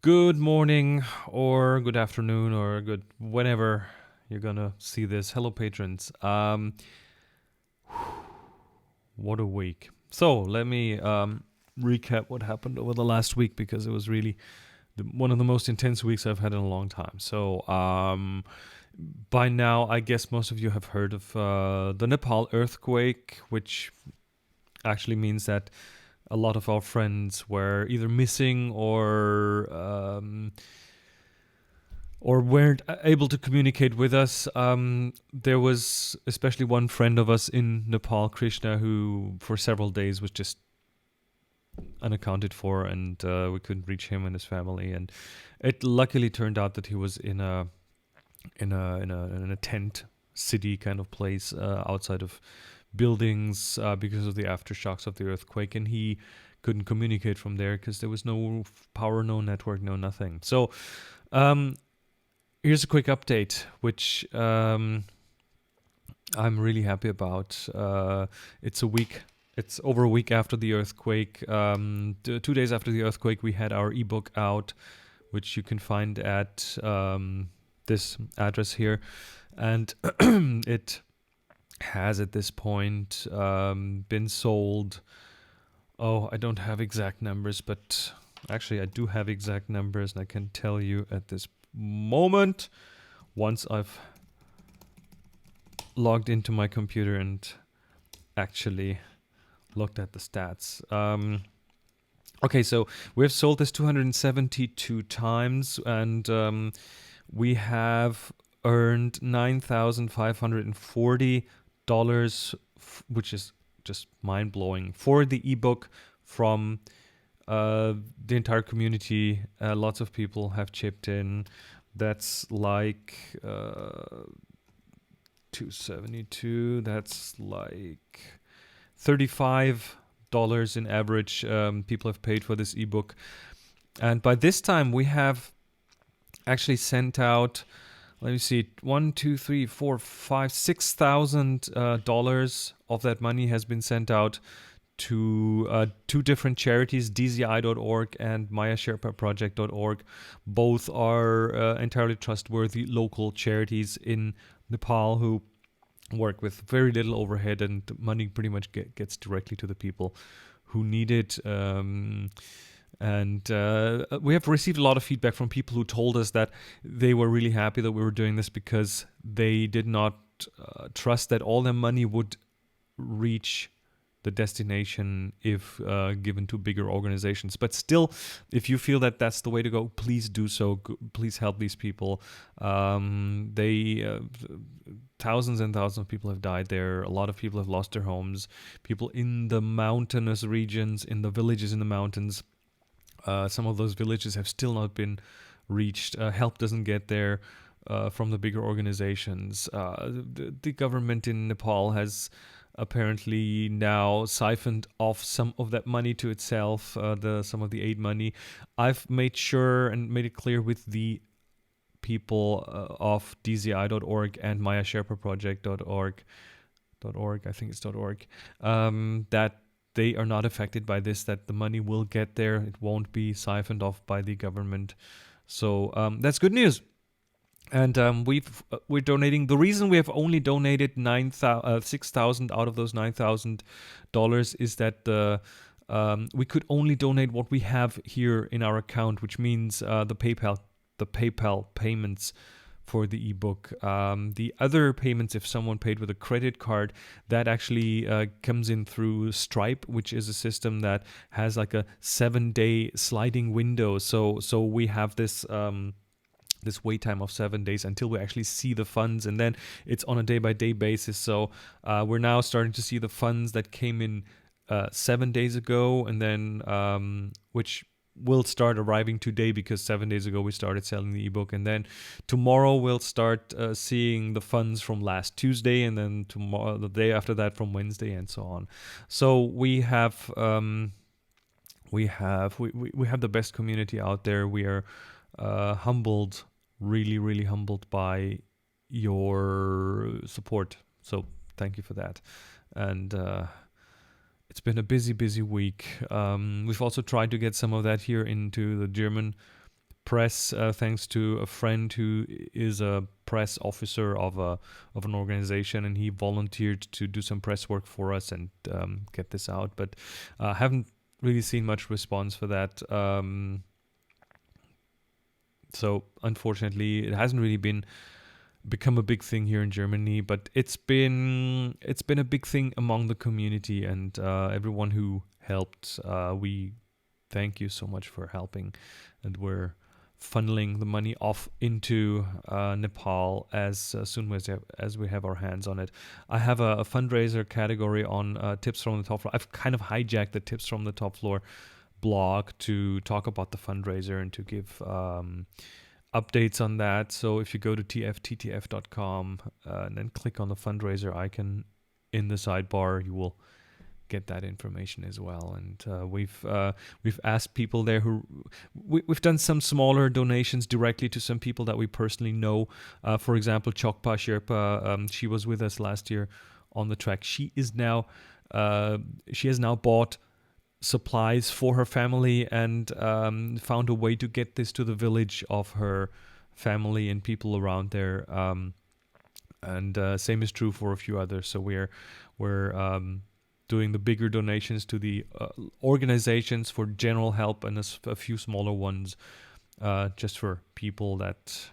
Good morning, or good afternoon, or good whenever you're gonna see this. Hello, patrons. What a week. So let me recap what happened over the last week because it was really one of the most intense weeks I've had in a long time. So by now, I guess most of you have heard of the Nepal earthquake, which actually means that a lot of our friends were either missing or weren't able to communicate with us. There was especially one friend of us in Nepal, Krishna, who for several days was just unaccounted for, and we couldn't reach him and his family. And it luckily turned out that he was in a tent city kind of place outside of buildings because of the aftershocks of the earthquake, and he couldn't communicate from there because there was no power, no network, no nothing. So here's a quick update, which I'm really happy about. It's over a week after the earthquake. 2 days after the earthquake, we had our ebook out, which you can find at this address here. And it has at this point been sold. Oh, I don't have exact numbers, but actually I do have exact numbers, and I can tell you at this moment once I've logged into my computer and actually looked at the stats. Okay, so we've sold this 272 times, and we have earned $9,540, which is just mind-blowing for the ebook from the entire community. Lots of people have chipped in. That's like 272. That's like $35 in average. People have paid for this ebook, and by this time we have actually sent out, let me see, $6,000 of that money has been sent out to two different charities, DZI.org and MayaSherpaProject.org. Both are entirely trustworthy local charities in Nepal who work with very little overhead, and money pretty much gets directly to the people who need it. And we have received a lot of feedback from people who told us that they were really happy that we were doing this because they did not trust that all their money would reach the destination if given to bigger organizations. But still, if you feel that that's the way to go, please do so. Please help these people. Thousands and thousands of people have died there. A lot of people have lost their homes. People in the mountainous regions, in the villages in the mountains, some of those villages have still not been reached. Help doesn't get there from the bigger organizations. The government in Nepal has apparently now siphoned off some of that money to itself, some of the aid money. I've made sure and made it clear with the people of DZI.org and MayaSherpaProject.org, I think it's .org, that they are not affected by this, that the money will get there. It won't be siphoned off by the government. So that's good news. And we're donating. The reason we have only donated $6,000 out of those $9,000 is that we could only donate what we have here in our account, which means the PayPal payments for the ebook. The other payments, if someone paid with a credit card, that actually comes in through Stripe, which is a system that has like a 7-day sliding window. So we have this wait time of 7 days until we actually see the funds, and then it's on a day-by-day basis. So we're now starting to see the funds that came in 7 days ago, and then which will start arriving today because 7 days ago we started selling the ebook, and then tomorrow we'll start seeing the funds from last Tuesday, and then tomorrow, the day after that, from Wednesday, and so on. So we have the best community out there. We are humbled, really humbled by your support. So thank you for that. And it's been a busy week. We've also tried to get some of that here into the German press, thanks to a friend who is a press officer of an organization, and he volunteered to do some press work for us and get this out. But haven't really seen much response for that. So unfortunately, it hasn't really become a big thing here in Germany, but it's been a big thing among the community, and everyone who helped. We thank you so much for helping, and we're funneling the money off into Nepal as soon as we have our hands on it. I have a fundraiser category on Tips from the Top Floor. I've kind of hijacked the Tips from the Top Floor blog to talk about the fundraiser and to give updates on that. So if you go to tfttf.com and then click on the fundraiser icon in the sidebar, you will get that information as well. And we've asked people there we've done some smaller donations directly to some people that we personally know. For example, Chokpa Sherpa, she was with us last year on the track. She has now bought supplies for her family and found a way to get this to the village of her family and people around there. And same is true for a few others. So we're doing the bigger donations to the organizations for general help, and a few smaller ones just for people that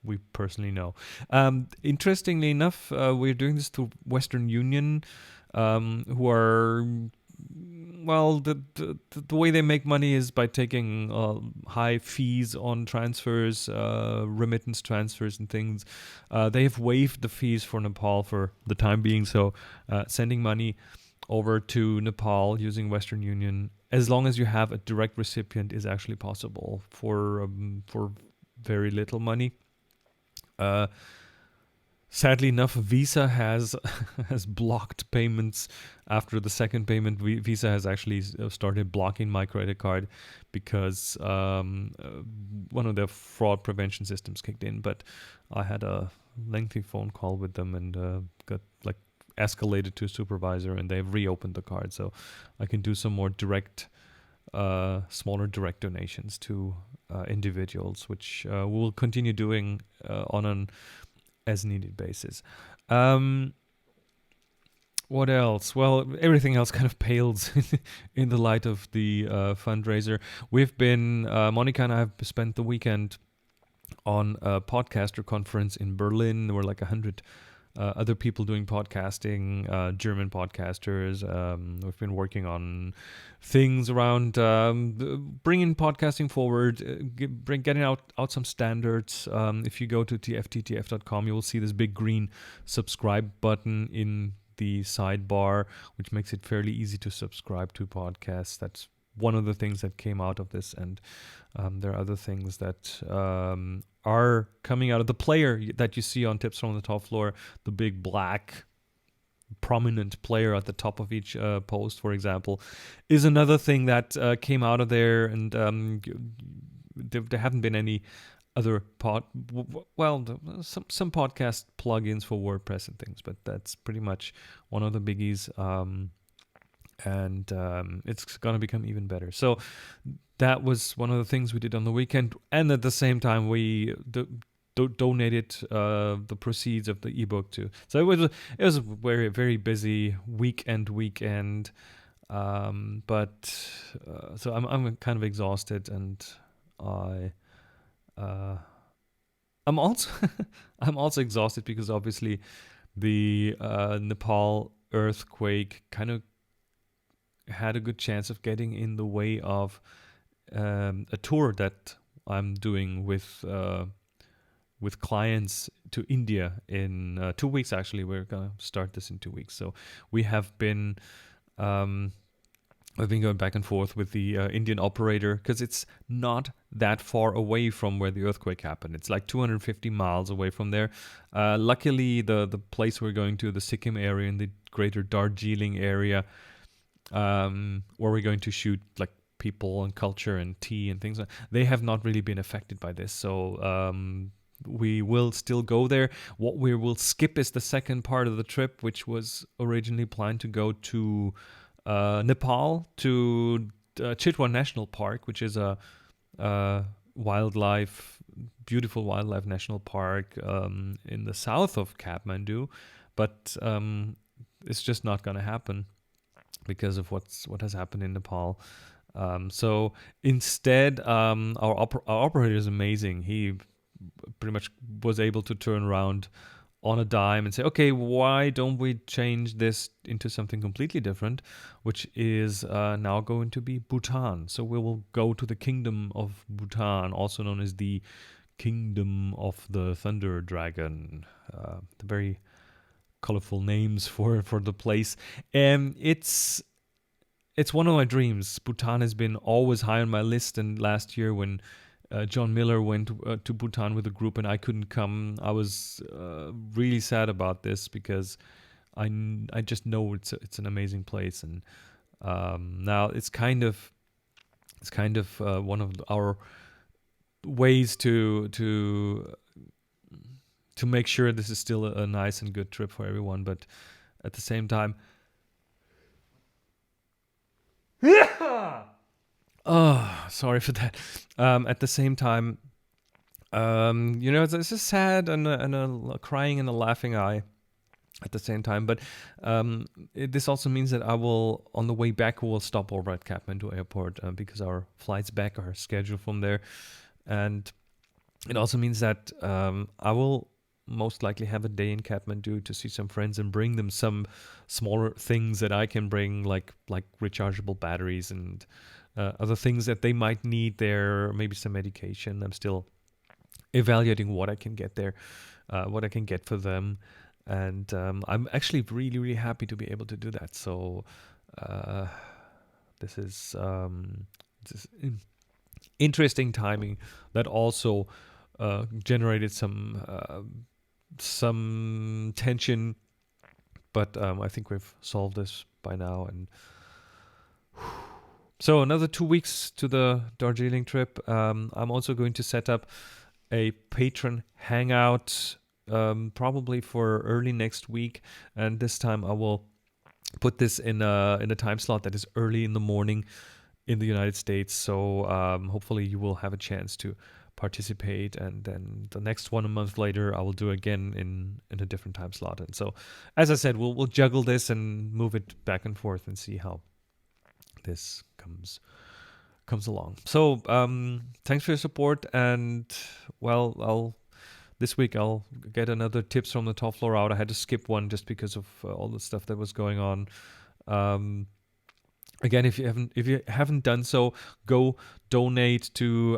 we personally know. Interestingly enough, we're doing this through Western Union, who are, well, the way they make money is by taking high fees on transfers, remittance transfers and things. They have waived the fees for Nepal for the time being, so sending money over to Nepal using Western Union, as long as you have a direct recipient, is actually possible for very little money. Sadly enough, Visa has blocked payments after the second payment. Visa has actually started blocking my credit card because one of their fraud prevention systems kicked in. But I had a lengthy phone call with them and got escalated to a supervisor, and they've reopened the card, so I can do some more smaller direct donations to individuals, which we'll continue doing on an as needed basis. What else? Well, everything else kind of pales in the light of the fundraiser. We've been, Monica and I have spent the weekend on a podcaster conference in Berlin. There were 100 other people doing podcasting, German podcasters. We've been working on things around bringing podcasting forward, getting out some standards. If you go to tfttf.com, you will see this big green subscribe button in the sidebar, which makes it fairly easy to subscribe to podcasts. That's one of the things that came out of this, and there are other things that are coming out of the player that you see on Tips from the Top Floor, the big black prominent player at the top of each post, for example, is another thing that came out of there. And there haven't been any other some podcast plugins for WordPress and things, but that's pretty much one of the biggies. And it's going to become even better. So that was one of the things we did on the weekend. And at the same time, we donated the proceeds of the ebook too. So it was a very, very busy weekend. But so I'm kind of exhausted, and I'm also I'm also exhausted because obviously the Nepal earthquake kind of had a good chance of getting in the way of a tour that I'm doing with clients to India in 2 weeks. Actually, we're gonna start this in 2 weeks. So we have been I've been going back and forth with the Indian operator, because it's not that far away from where the earthquake happened. It's 250 miles away from there. Luckily, the place we're going to, the Sikkim area in the greater Darjeeling area, where we're going to shoot people and culture and tea and things, they have not really been affected by this. So we will still go there. What we will skip is the second part of the trip, which was originally planned to go to Nepal to Chitwan National Park, which is a beautiful wildlife national park in the south of Kathmandu, but it's just not going to happen because of what has happened in Nepal. So instead, our operator is amazing. He pretty much was able to turn around on a dime and say, okay, why don't we change this into something completely different, which is now going to be Bhutan. So we will go to the Kingdom of Bhutan, also known as the Kingdom of the Thunder Dragon. The very colorful names for the place. And it's one of my dreams. Bhutan has been always high on my list, and last year when John Miller went to Bhutan with a group and I couldn't come, I was really sad about this because I just know it's an amazing place, and now it's kind of one of our ways to make sure this is still a nice and good trip for everyone, but at the same time, oh, sorry for that. At the same time, it's a sad and a crying and a laughing eye at the same time. But this also means that I will, on the way back, we will stop over at Kathmandu Airport because our flights back are scheduled from there. And it also means that I will most likely have a day in Kathmandu to see some friends and bring them some smaller things that I can bring, like rechargeable batteries and other things that they might need there, maybe some medication. I'm still evaluating what I can get there, what I can get for them. And I'm actually really, really happy to be able to do that. So this is interesting timing that also generated some tension, but I think we've solved this by now. And so another 2 weeks to the Darjeeling trip. I'm also going to set up a patron hangout probably for early next week, and this time I will put this in a time slot that is early in the morning in the United States. So hopefully you will have a chance to participate, and then the next one a month later I will do again in a different time slot. And so, as I said, we'll juggle this and move it back and forth and see how this comes along. So thanks for your support, and well, this week I'll get another tips from the top floor out. I had to skip one just because of all the stuff that was going on. Again, if you haven't done so, go donate to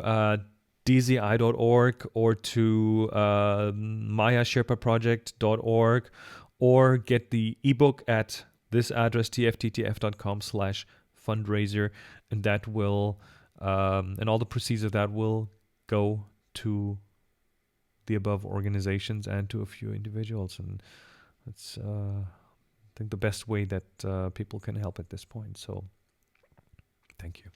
DZI.org or to mayasherpaproject.org, or get the ebook at this address, tfttf.com/fundraiser, and that will and all the proceeds of that will go to the above organizations and to a few individuals. And that's I think the best way that people can help at this point. So thank you.